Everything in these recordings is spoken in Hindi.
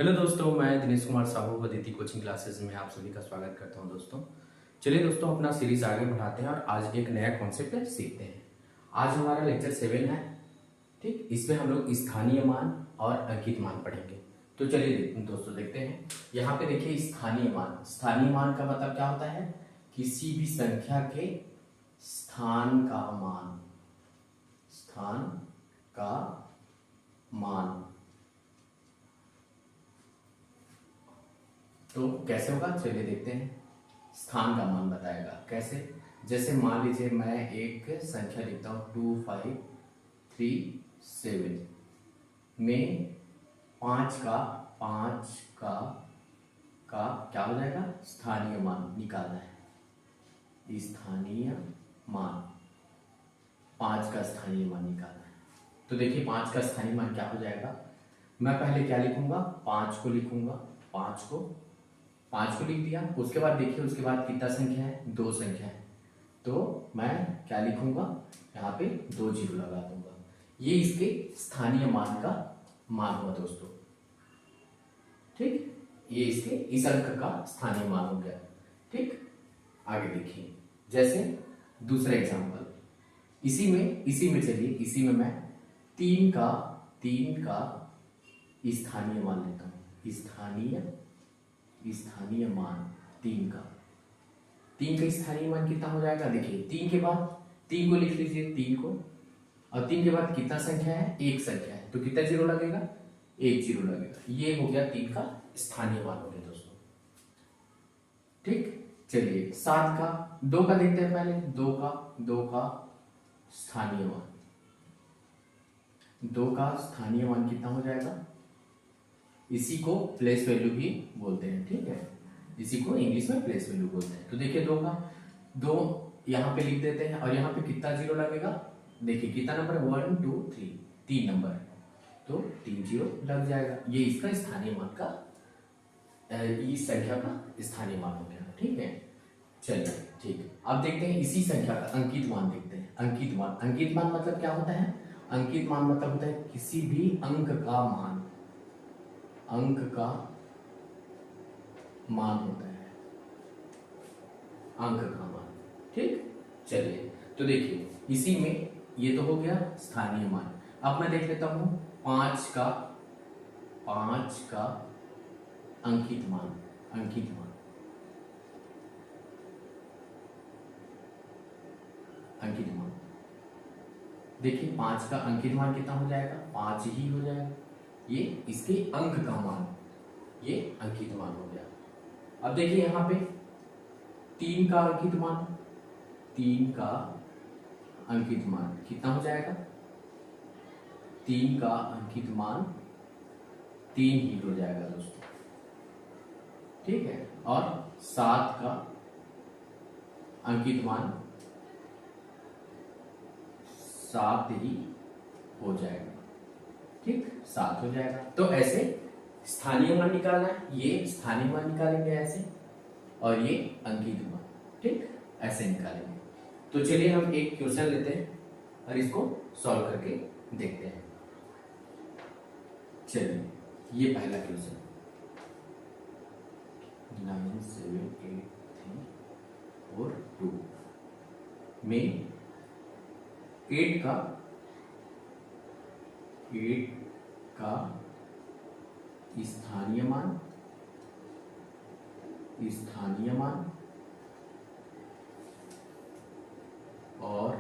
हेलो दोस्तों, मैं दिनेश कुमार साहू अदिति कोचिंग क्लासेस में आप सभी का स्वागत करता हूं। दोस्तों चलिए दोस्तों अपना सीरीज आगे बढ़ाते हैं और आज एक नया कॉन्सेप्ट सीखते हैं। आज हमारा लेक्चर 7 है। ठीक, इसमें हम लोग स्थानीय मान और अंकित मान पढ़ेंगे। तो चलिए दोस्तों देखते हैं। यहाँ पे देखिए स्थानीय मान। स्थानीय मान का मतलब क्या होता है? किसी भी संख्या के स्थान का मान। स्थान का मान तो कैसे होगा, चलिए देखते हैं। स्थान का मान बताएगा कैसे। जैसे मान लीजिए मैं एक संख्या लिखता हूँ 2537 में पाँच का क्या हो जाएगा? स्थानीय मान निकालना है। स्थानीय मान, 5 का स्थानीय मान निकालना है। तो देखिए 5 का स्थानीय मान क्या हो जाएगा। मैं पहले क्या लिखूंगा? 5 को लिखूंगा। 5 को लिख दिया। उसके बाद देखिए उसके बाद कितना संख्या है? 2 संख्या है। तो मैं क्या लिखूंगा? यहाँ पे 2 जीरो लगा दूंगा। ये इसके स्थानीय मान का मान हुआ दोस्तों। ठीक, ये इसके इस अंक का स्थानीय मान हो गया। ठीक, आगे देखिए जैसे दूसरा एग्जांपल। इसी में चलिए इसी में मैं 3 का स्थानीय मान लेता हूँ। स्थानीय मान 3 का स्थानीय मान कितना हो जाएगा? देखिए 3 के बाद 3 को लिख लीजिए, 3 को, और 3 के बाद कितना संख्या है? एक संख्या है। तो कितना जीरो लगेगा? एक जीरो लगेगा। ये हो गया 3 का स्थानीय मान हो गया दोस्तों। ठीक, चलिए 7 का 2 का देखते हैं पहले। 2 का स्थानीय मान, 2 का स्थानीय मान कितना हो जाएगा? इसी को प्लेस वैल्यू भी बोलते हैं। ठीक है, इसी को इंग्लिश में प्लेस वैल्यू बोलते हैं। तो देखिए 2 का 2 यहाँ पे लिख देते हैं, और यहाँ पे कितना जीरो लगेगा? देखिए कितना नंबर है? 1 2 3, 3 नंबर है, तो 3 जीरो लग जाएगा। ये इसका स्थानीय मान का, इस संख्या का स्थानीय मान हो गया। ठीक है, चलिए ठीक है। अब देखते हैं इसी संख्या का अंकित मान देखते हैं। अंकित मान मतलब क्या होता है? अंकित मान मतलब होता है किसी भी अंक का मान होता है, अंक का मान। ठीक, चलिए तो देखिए इसी में ये तो हो गया स्थानीय मान। अब मैं देख लेता हूं 5 का अंकित मान। देखिए 5 का अंकित मान कितना हो जाएगा? 5 ही हो जाएगा। ये इसके अंक का मान, ये अंकित मान हो गया। अब देखिए यहाँ पे 3 का अंकित मान कितना हो जाएगा? 3 का अंकित मान 3 ही हो जाएगा दोस्तों। ठीक है, और 7 का अंकित मान 7 ही हो जाएगा। ठीक, 7 हो जाएगा। तो ऐसे स्थानीय मान निकालना है। ये स्थानीय मान निकालेंगे ऐसे, और ये अंकित मान। ठीक, ऐसे निकालेंगे। तो चलिए हम एक क्वेश्चन लेते हैं और इसको सॉल्व करके देखते हैं। चलिए ये पहला क्वेश्चन 9 7 8 3 4 2 में 8 का स्थानीय मान और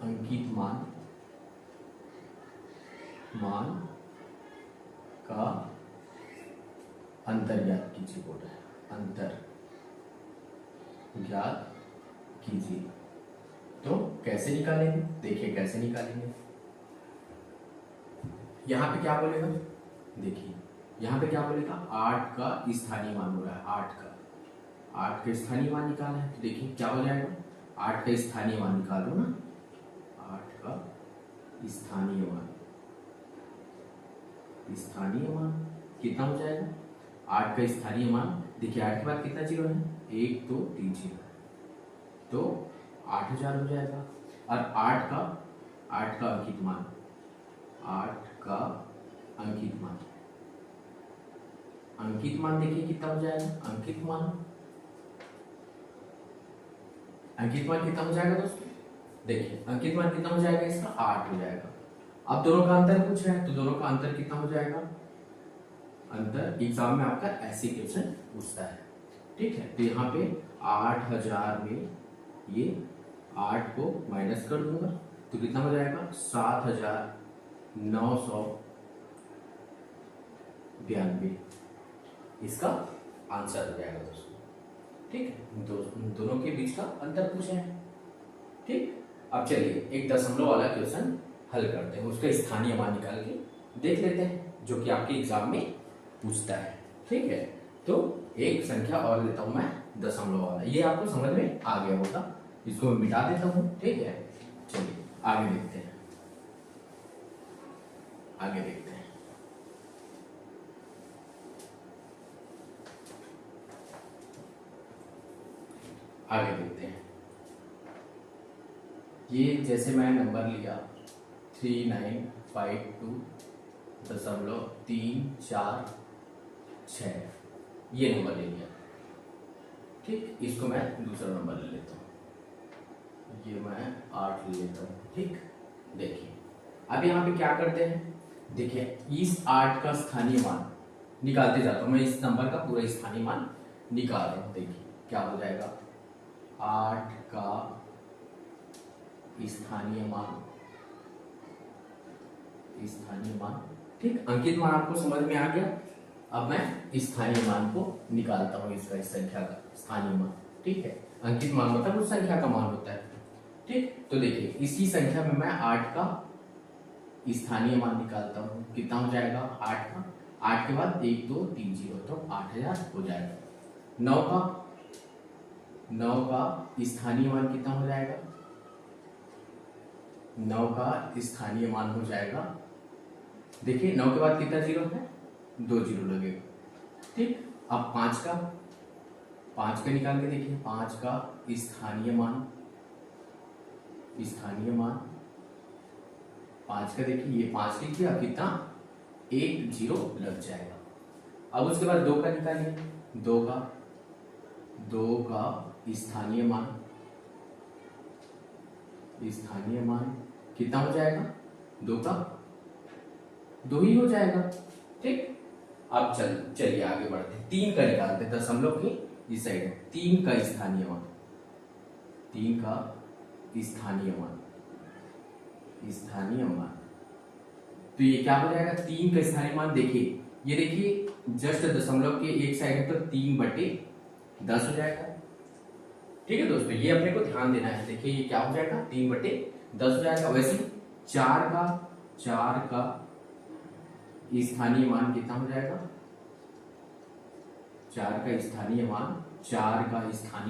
अंकित मान का अंतर ज्ञात कीजिए बोल रहा है। अंतर ज्ञात कीजिए। तो कैसे निकालेंगे? देखिए कैसे निकालेंगे। यहां पे क्या बोलेगा? देखिए यहां पे क्या बोलेगा? 8 का स्थानीय मान हो रहा है। 8 का स्थानीय मान निकालना है। तो देखिए क्या हो जाएगा? 8 का स्थानीय मान निकालो ना। 8 का स्थानीय मान कितना हो जाएगा? 8 का स्थानीय मान, देखिए 8 के बाद कितना जीरो है? 1 2 3 जीरो, तो 8000 हो जाएगा। और 8 का अंकित मान 8 का अंकित मान। अंकित मान देखिए कितना हो जाएगा, अंकित मान कितना हो जाएगा दोस्तों, देखिए अंकित मान कितना हो जाएगा इसका, 8 हो जाएगा। अब दोनों का अंतर कुछ है तो दोनों का अंतर कितना हो जाएगा, अंतर एग्जाम में आपका ऐसे क्वेश्चन पूछता है, ठीक है। तो यहाँ पे 8000 में ये 8 को माइनस कर दूंगा तो कितना हो जाएगा, 7992 इसका आंसर हो जाएगा दोस्तों, ठीक है। दोनों के बीच का अंतर पूछे हैं, ठीक। अब चलिए एक दशमलव वाला क्वेश्चन हल करते हैं, उसका स्थानीय मान निकाल के देख लेते हैं जो कि आपके एग्जाम में पूछता है, ठीक है। तो एक संख्या और लेता हूं मैं दशमलव वाला, ये आपको समझ में आ गया होगा, इसको मैं मिटा देता हूं, ठीक है। चलिए आगे देखते हैं, आगे देखते हैं। आगे देखते हैं, ये जैसे मैं नंबर लिया 3952.346 ये नंबर ले लिया, ठीक। इसको मैं दूसरा नंबर ले लेता हूँ, ये मैं 8 ले लेता हूँ, ठीक। देखिए अब यहाँ पे क्या करते हैं, देखिए इस 8 का स्थानीय मान निकालते जाता हूँ मैं, इस नंबर का पूरा स्थानीय मान निकाल रहा हूँ। देखिए क्या हो जाएगा, 8 का स्थानीय मान, ठीक। अंकित मान आपको समझ में आ गया। अब मैं स्थानीय मान को निकालता हूँ, इसका इस संख्या का स्थानीय मान, ठीक है। अंकित मान मतलब उस संख्या का मान होता है, ठीक। तो देखिए इसी संख्या में मैं 8 का स्थानीय मान निकालता हूँ, कितना हो जाएगा 8 का, 8 के बाद 1 2 3 0 तो 8000 हो जाएगा। 9 का स्थानीय मान कितना हो जाएगा, 9 का स्थानीय मान हो जाएगा, देखिए 9 के बाद कितना जीरो है, 2 जीरो लगेगा, ठीक। अब 5 का निकाल के देखिए, 5 का स्थानीय मान 5 का देखिए, ये 5 लिख दिया, कितना 1 जीरो लग जाएगा। अब उसके बाद 2 का निकालिए, 2 का स्थानीय मान कितना हो जाएगा, 2 का 2 ही हो जाएगा, ठीक। अब चलिए आगे बढ़ते हैं, 3 का निकालते हैं, दशमलव की इस साइड है, 3 का स्थानीय मान, 3 का स्थानीय मान तो ये क्या हो जाएगा, 3 का स्थानीय मान देखिए, ये देखिए जस्ट दशमलव के एक साइड है तो 3/10 हो जाएगा, ठीक है दोस्तों। ये अपने को ध्यान देना है, देखिए ये क्या हो जाएगा, 3/10 हो जाएगा। वैसे 4 का स्थानीय मान कितना हो जाएगा, 4 का स्थानीय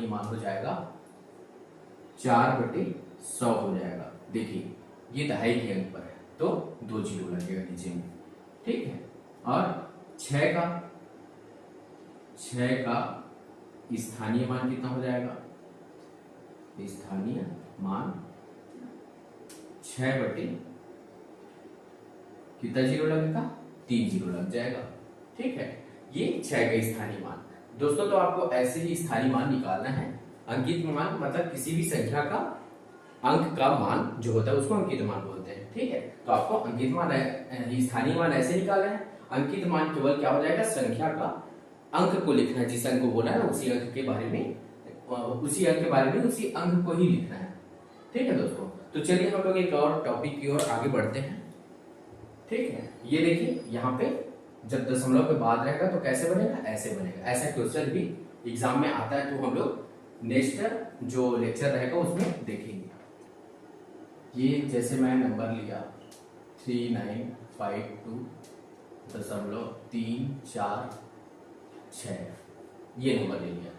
मान हो जाएगा 4/100 हो जाएगा। देखिए ये दहाई के अंक पर है तो 2 जीरो लगेगा नीचे में, ठीक है। और 6 का स्थानीय मान कितना हो जाएगा, स्थानीय मान 6/, कितना जीरो लगेगा, 3 जीरो लग जाएगा, ठीक है। ये 6 का स्थानीय मान दोस्तों, तो आपको ऐसे ही स्थानीय मान निकालना है। अंकित मान मतलब किसी भी संख्या का अंक का मान जो होता है उसको अंकित मान बोलते हैं, ठीक है। तो आपको अंकित मान स्थानीय मान ऐसे निकालना है। अंकित मान केवल क्या हो जाएगा, संख्या का अंक को लिखना है, जिस अंक को बोला है उसी अंक के बारे में उसी अंक को ही लिखना है, ठीक है दोस्तों। तो चलिए हम लोग एक और टॉपिक की ओर आगे बढ़ते हैं, ठीक है। ये देखिए यहाँ पे जब दशमलव के बाद रहेगा तो कैसे बनेगा, ऐसे बनेगा। ऐसा क्वेश्चन भी एग्जाम में आता है, तो हम लोग नेक्स्ट जो लेक्चर रहेगा उसमें देखेंगे। ये जैसे मैं नंबर लिया 3952.346 ये नंबर ले लिया,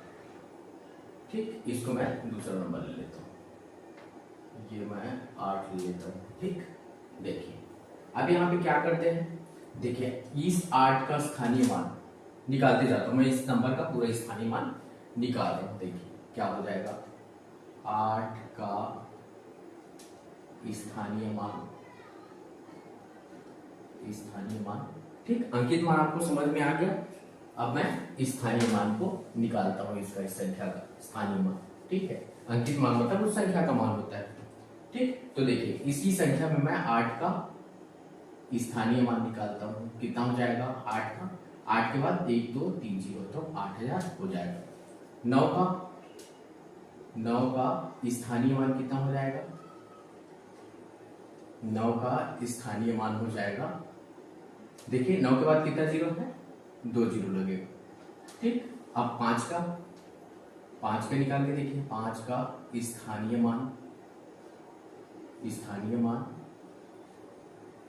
ठीक। इसको मैं दूसरा नंबर ले लेता हूँ, ये मैं 8 ले लेता हूँ, ठीक। देखिए अब यहाँ पे क्या करते हैं, देखिए इस 8 का स्थानीय मान निकालते जाता हूँ मैं, इस नंबर का पूरा स्थानीय मान निकाल रहा हूँ। देखिए क्या हो जाएगा, 8 का स्थानीय मान स्थानीय मान। ठीक, अंकित मान आपको समझ में आ गया। अब मैं स्थानीय मान को निकालता हूँ, इसका इस संख्या का स्थानीय मान। ठीक है, अंकित मान मतलब उस संख्या का मान होता है। ठीक, तो देखिए इसी संख्या में मैं 8 का स्थानीय मान निकालता हूँ। कितना हो जाएगा? 8 का, 8 के बाद 1 2 3 0, तो 8000 हो जाएगा। 9 का स्थानीय मान कितना हो जाएगा? 9 का स्थानीय मान हो जाएगा, देखिए 9 के बाद कितना जीरो है? 2 जीरो लगेगा। ठीक, अब 5 का निकाल के देखिए, 5 का स्थानीय मान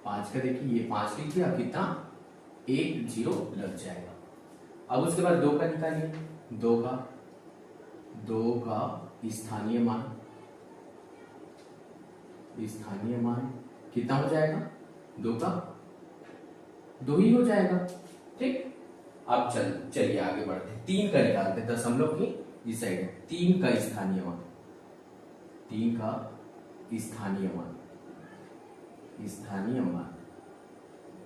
5 का देखिए, ये 5 लिख दिया, कितना? 1 जीरो लग जाएगा। अब उसके बाद 2 का निकालिए, 2 का स्थानीय मान कितना हो जाएगा? 2 का 2 ही हो जाएगा। ठीक, अब चलिए आगे बढ़ते हैं। 3 का निकालते हैं, दशमलव की इस साइड है। 3 का स्थानीय मान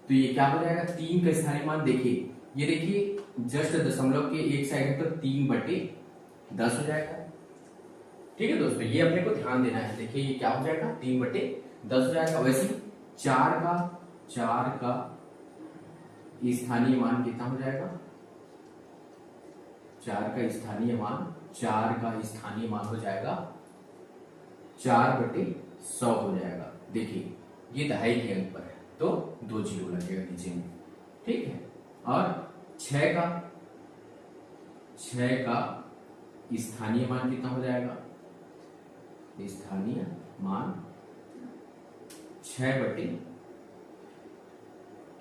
तो ये क्या हो जाएगा? 3 का स्थानीय मान देखिए, ये देखिए जस्ट दशमलव के एक साइड है, तो 3/10 हो जाएगा। ठीक है दोस्तों, ये अपने को ध्यान देना है। देखिए ये क्या हो जाएगा? 3/10 हो जाएगा। वैसे 4 का स्थानीय मान कितना हो जाएगा? 4 का स्थानीय मान हो जाएगा 4/100 हो जाएगा। देखिए ये दहाई के अंक पर है, तो 2 जीरो लगेगा नीचे में। ठीक है, और 6 का स्थानीय मान कितना हो जाएगा? स्थानीय मान 6/,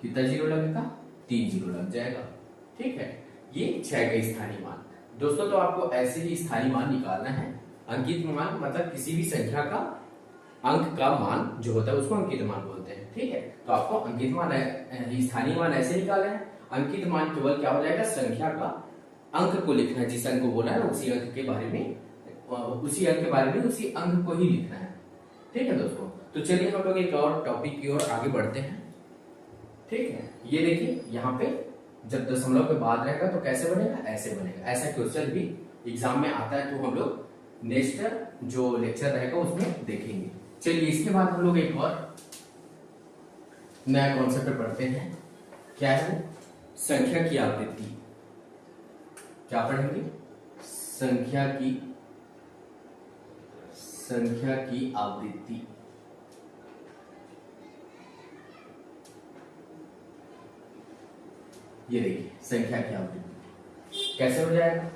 कितना जीरो लगेगा? 3 जीरो लग जाएगा। ठीक है, ये 6 का स्थानीय मान। दोस्तों तो आपको ऐसे ही स्थानीय मान निकालना है। अंकित मान मतलब किसी भी संख्या का अंक का मान जो होता है उसको अंकित मान बोलते हैं। ठीक है, तो आपको अंकित मान स्थानीय मान ऐसे निकालना है। अंकित मान केवल क्या हो जाएगा? संख्या का अंक को लिखना है, जिस अंक को बोला है उसी अंक के बारे में उसी अंक को ही लिखना है। ठीक है दोस्तों, तो चलिए हम लोग एक और टॉपिक की ओर आगे बढ़ते हैं। ठीक है, ये देखिए यहाँ पे जब दशमलव के बाद रहेगा तो कैसे बनेगा? ऐसे बनेगा। ऐसा क्वेश्चन भी एग्जाम में आता है, तो हम लोग नेक्स्ट जो लेक्चर रहेगा उसमें देखेंगे। चलिए इसके बाद हम लोग एक और नया कॉन्सेप्ट पढ़ते हैं। क्या है वो? संख्या की आवृत्ति। क्या पढ़ेंगे? संख्या की आवृत्ति। ये देखिए संख्या की आवृत्ति कैसे हो जाएगा?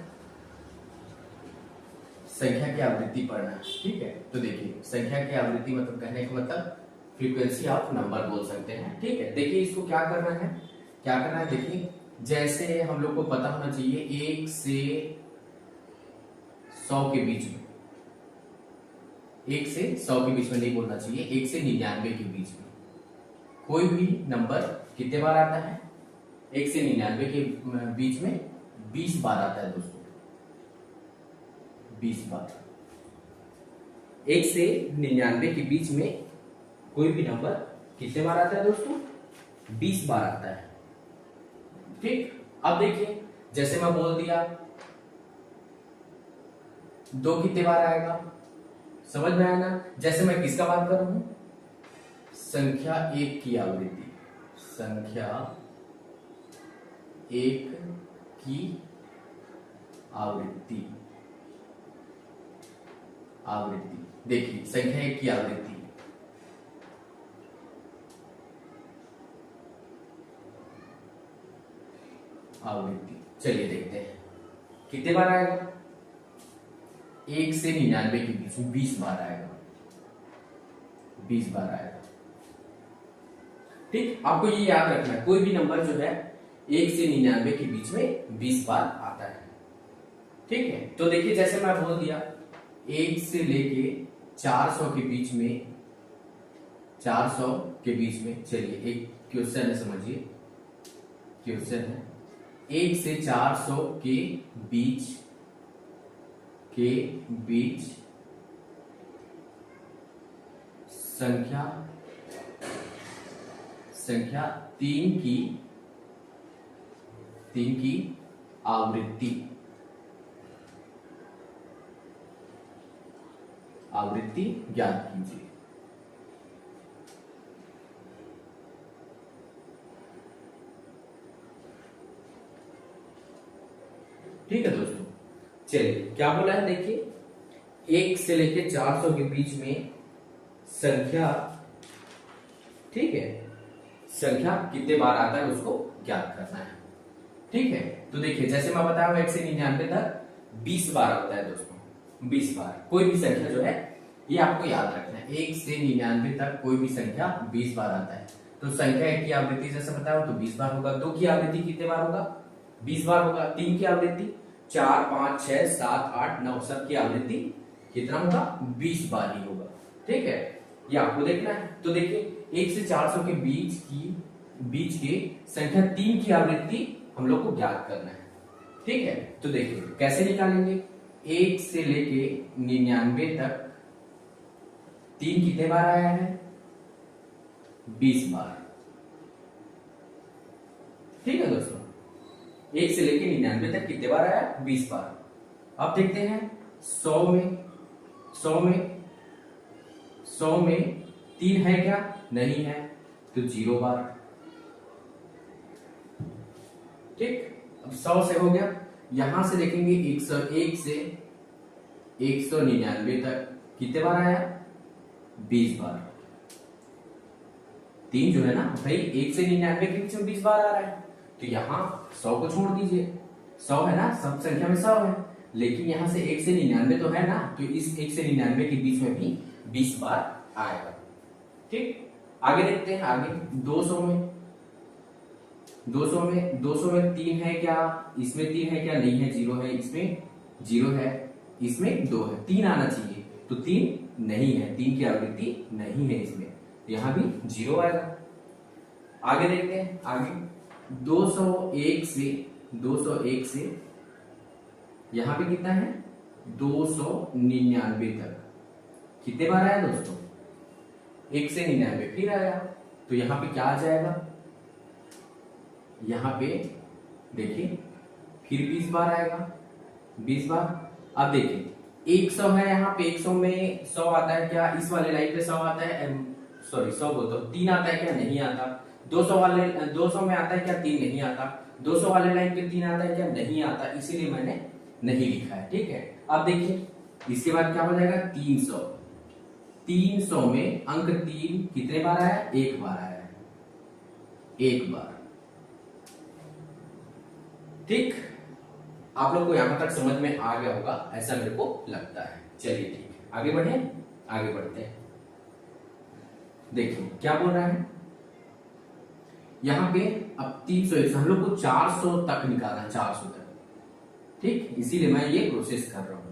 संख्या की आवृत्ति पढ़ना है। ठीक है, तो देखिए संख्या की आवृत्ति मतलब कहने का मतलब फ्रीक्वेंसी ऑफ नंबर बोल सकते हैं। ठीक है, देखिए इसको क्या करना है? देखिए जैसे हम लोग को पता होना चाहिए 1 से 100 के बीच में, 1 से 100 के बीच में नहीं बोलना चाहिए, 1 से 99 के बीच में कोई भी नंबर कितने बार आता है? 1 से 99 के बीच में 20 बार आता है दोस्तों, 20 बार। 1 से 99 के बीच में कोई भी नंबर कितने बार आता है दोस्तों? 20 बार आता है। ठीक, अब देखिए जैसे मैं बोल दिया 2 कितने बार आएगा? समझ में आया ना? जैसे मैं किसका बात कर रहा हूं? संख्या 1 की आवृत्ति। संख्या 1 की आवृत्ति। देखिए संख्या 1 की आवृत्ति चलिए देखते हैं कितने बार आएगा। 1 से 99 के बीच में 20 बार आएगा, 20 बार आएगा। ठीक, आपको ये याद रखना है, कोई भी नंबर जो है 1 से 99 के बीच में 20 बार आता है। ठीक है, तो देखिए जैसे मैं बोल दिया 1 से लेके 400 के बीच में, 400 के बीच में, चलिए एक क्वेश्चन है, समझिए क्वेश्चन है 1 से 400 के बीच संख्या तीन की आवृत्ति ज्ञात कीजिए। ठीक है दोस्तों, चलिए क्या बोला है देखिए, 1 से लेके 400 के बीच में संख्या, ठीक है, संख्या कितने बार आता है उसको ज्ञात करना है। ठीक है, तो देखिए जैसे मैं बताया 1 से 99 तक 20 बार होता है दोस्तों, 20 बार कोई भी संख्या जो है, ये आपको याद रखना है, 1 से 99 तक कोई भी संख्या 20 बार आता है। तो संख्या 1 की आवृत्ति जैसे बताया तो 20 बार होगा, 2 की आवृत्ति कितने बार होगा, 20 बार होगा, 3 की आवृत्ति 4 5 6 7 8 9 सब की आवृत्ति कितना होगा, 20 बार ही होगा। ठीक है, ये आपको देखना है। तो देखिए 1 से 400 के बीच के संख्या 3 की आवृत्ति हम लोग को ज्ञात करना है। ठीक है, तो देखिए कैसे निकालेंगे, 1 से लेके 99 तक 3 कितने बार आया है, 20 बार। ठीक है दोस्तों, 1 से लेके 99 तक कितने बार आया, 20 बार। अब देखते हैं 100 में 3 है क्या, नहीं है, तो 0 बार। ठीक, अब 100 से हो गया, यहां से देखेंगे 101 से 199 तक कितने बार आया, 20 बार। 3 जो है ना भाई 1 से 99 के बीच में 20 बार आ रहा है, तो यहां 100 को छोड़ दीजिए, 100 है ना, सब संख्या में 100 है, लेकिन यहां से 1 से 99 तो है ना, तो इस 1 से 99 के बीच में भी 20 बार आएगा। ठीक, आगे देखते हैं, आगे 200 में 3 है क्या, इसमें 3 है क्या, नहीं है, 0 है, इसमें 0 है, इसमें 2 है, 3 आना चाहिए, तो 3 नहीं है, 3 की आवृत्ति नहीं है इसमें, यहां भी 0 आएगा। आगे देखते हैं, आगे 201 से यहां पे कितना है, 299 तक कितने बार आया दोस्तों, 1 से 99 फिर आया, तो यहां पे क्या आ जाएगा, यहां पे देखिए फिर 20 बार आएगा, 20 बार। अब देखिए 100 है, यहाँ पे 100 में 100 आता है क्या, इस वाले लाइन पे 100 आता है, सॉरी 100 बोलता हूं, 3 आता है क्या, नहीं आता। 200 में आता है क्या, 3 नहीं आता। 200 वाले लाइन पे 3 आता है क्या, नहीं आता, इसीलिए मैंने नहीं लिखा है। ठीक है, अब देखिए इसके बाद क्या हो जाएगा, 300 में अंक 3 कितने बार आया, 1 बार आया है, 1 बार। ठीक, आप लोग को यहां तक समझ में आ गया होगा ऐसा मेरे को लगता है। चलिए ठीक है, आगे बढ़ते हैं। देखिए क्या बोल रहा है यहां पे, अब 301 हम लोग को 400 तक निकालना है, 400 तक। ठीक, इसीलिए मैं ये प्रोसेस कर रहा हूं।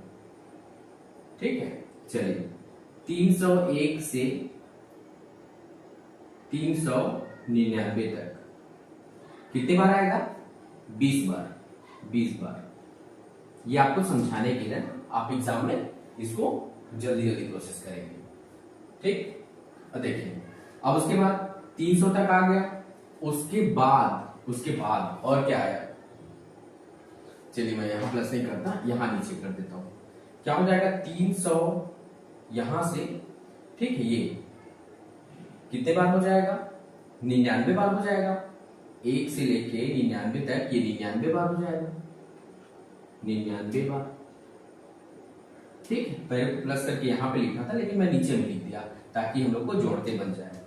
ठीक है, चलिए 301 से 399 तक कितने बार आएगा, 20 बार। ये आपको समझाने के लिए आप एग्जाम में इसको जल्दी प्रोसेस करेंगे। ठीक, अब देखिए, अब उसके बाद 300 तक आ गया, उसके बाद और क्या आया, चलिए मैं यहां प्लस नहीं करता, यहां नीचे कर देता हूं। क्या हो जाएगा, 300 यहां से, ठीक है, ये कितने बार हो जाएगा, 99 बार हो जाएगा। 1 से लेके 99 तक ये 99 बार हो जाएगा, 99 बार। ठीक है, पहले तो प्लस करके यहां पे लिखा था, लेकिन मैं नीचे में लिख दिया ताकि हम लोग को जोड़ते बन जाए।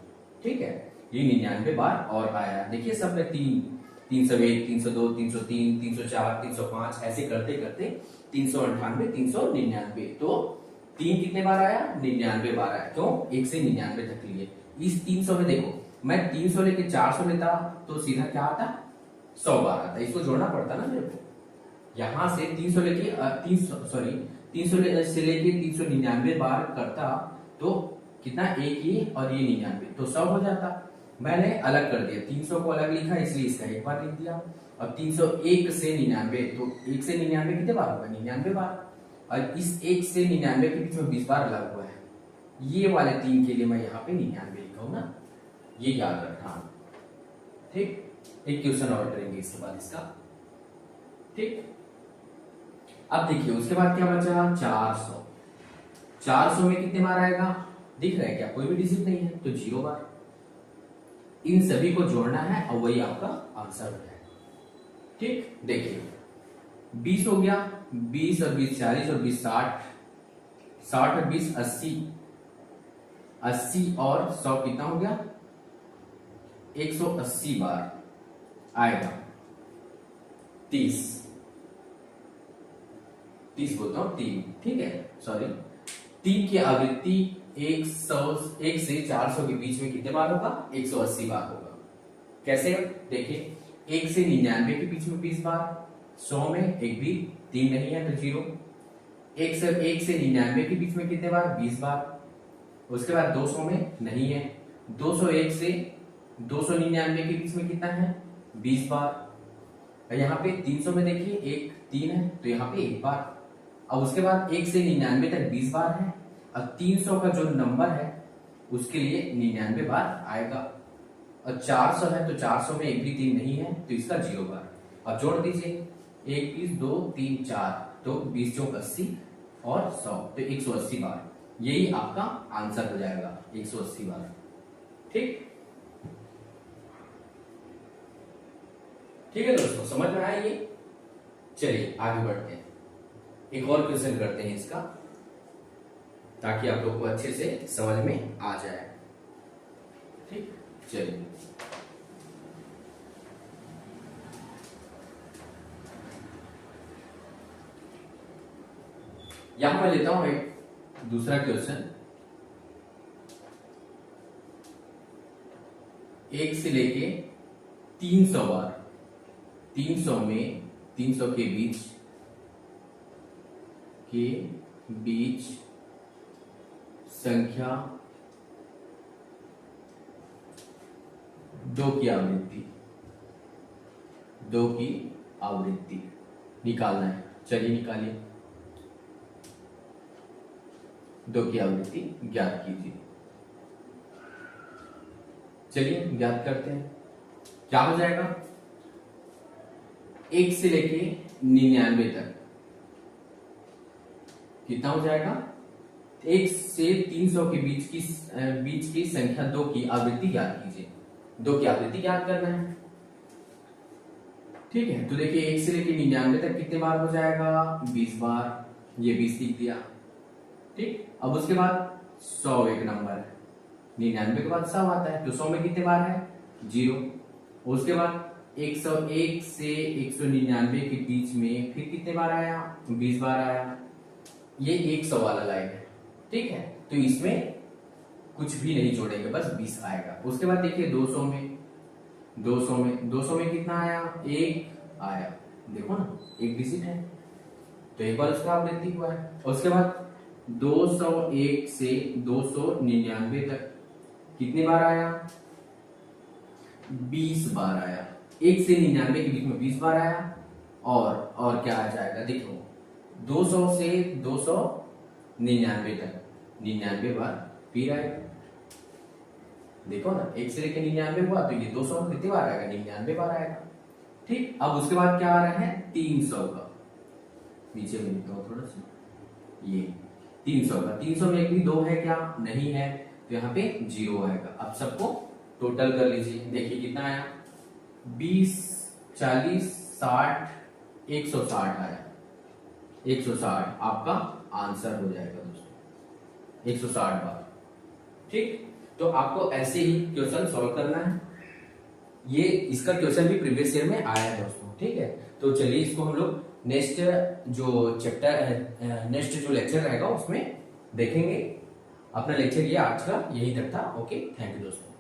ठीक है, ये 99 बार और आया। देखिए सब में 301, 302, 303, 304, 305 ऐसे करते करते 398, 399, तो 3 कितने बार आया, 99 बार आया। क्यों, 1 से 99 तक लिए। इस 300 में देखो, मैं 300 लेके 400 लेता तो सीधा क्या आता, 100 बार आता। इसको जोड़ना पड़ता ना मेरे को, यहां से 300 लेके 300 से लेके 399 बार करता तो कितना, एक ही और ये 99, तो 100 हो जाता। मैंने अलग कर दिया, 300 को अलग लिखा, इसलिए इसका एक बार लिख दिया। अब 301 से 99, तो 1 से 99 कितने बार होगा, 99 बार, और इस 1 से 99 के बीच में 20 बार लगा हुआ है। ये वाले 3 के लिए मैं यहाँ पे 99 लिखा हूं ना, ये याद रखना। ठीक, एक क्वेश्चन और करेंगे इसके बाद इसका। ठीक, अब देखिए उसके बाद क्या बचा, 400। 400 में कितने बार आएगा, दिख रहा है क्या, कोई भी डिजिट नहीं है तो 0 बार। इन सभी को जोड़ना है और वही आपका आंसर हो जाएगा। ठीक, देखिए 20 हो गया, 20 और 20 40 और 20 60, 60 और 20 80, 80 और 100 कितना हो गया, 180 बार आएगा। 30 बोलता हूं 3, ठीक है, सॉरी 3 की आवृत्ति 1 से 400 के बीच में कितने बार होगा, 180 बार होगा। कैसे, देखिए 1 से 99 के बीच में 20 बार, 100 में एक भी 3 नहीं है तो 0। 1 से 99 के बीच में कितने बार, 20 बार। उसके बाद 200 में नहीं है, 201 से 299 के बीच में कितना है, 20 बार। यहाँ पे 300 में देखिए 1 3 है तो यहाँ पे 1 बार। अब उसके बाद 1 से 99 तक 20 बार है, और 300 का जो नंबर है उसके लिए 99 बार आएगा। और 400 है तो 400 में एक भी 3 नहीं है तो इसका 0 बार। अब जोड़ दीजिए, 1 20 2 3 4 तो 20 चौक 80 और 100 तो 180 बार। यही आपका आंसर हो जाएगा, 180 बार। ठीक, ठीक है दोस्तों, समझ में आया ये। चलिए आगे बढ़ते हैं, एक और क्वेश्चन करते हैं इसका, ताकि आप लोग को अच्छे से समझ में आ जाए। ठीक, चलिए यहां मैं लेता हूं एक दूसरा क्वेश्चन। 1 से लेके 300 बार, 300 में 300 के बीच संख्या 2 की आवृत्ति निकालना है। चलिए निकालिए, 2 की आवृत्ति ज्ञात कीजिए। चलिए ज्ञात करते हैं, क्या हो जाएगा, 1 से लेके 99 तक कितना हो जाएगा, 1 से 300 के बीच की संख्या 2 की आवृत्ति ज्ञात कीजिए। 2 की आवृत्ति ज्ञात करना है। ठीक है, तो देखिए 1 से लेके 99 तक कितने बार हो जाएगा, 20 बार, ये 20 लिख दिया। ठीक, अब उसके बाद 100 एक नंबर है, 99 के बाद 100 आता है तो 100 में कितने बार है, 0। उसके बाद 101 से 199 के बीच में फिर कितने बार आया, 20 बार आया। ये 100 वाला लाइन है। ठीक है, तो इसमें कुछ भी नहीं जोड़ेंगे, बस 20 आएगा। उसके बाद देखिए 200 में कितना आया, 1 आया, देखो ना एक डिजिट है तो एक बार उसका आवृत्ति हुआ है। उसके बाद 201 से 299 तक कितने बार आया, 20 बार आया। 1 से 99 के बीच में 20 बार आया, और क्या आ जाएगा, देखो 200 से 299 तक 99 बार फिर आएगा। देखो ना 1 से लेकर 99 हुआ तो ये 200 कितनी बार आएगा, 99 बार आएगा। ठीक, अब उसके बाद क्या आ रहा है, 300 का, नीचे में लिखता हूं थोड़ा सा, ये 300 का, 300 में एक भी 2 है क्या, नहीं है तो यहाँ पे 0 आएगा। अब सबको टोटल कर लीजिए, देखिए कितना आया, 20 40 60 160 आया। 160 आपका आंसर हो जाएगा दोस्तों, 160 बार। ठीक, तो आपको ऐसे ही क्वेश्चन सॉल्व करना है। ये इसका क्वेश्चन भी प्रीवियस ईयर में आया है दोस्तों। ठीक है, तो चलिए इसको हम लोग नेक्स्ट जो लेक्चर रहेगा उसमें देखेंगे। अपना लेक्चर ये आज का यही तक था। ओके, थैंक यू दोस्तों।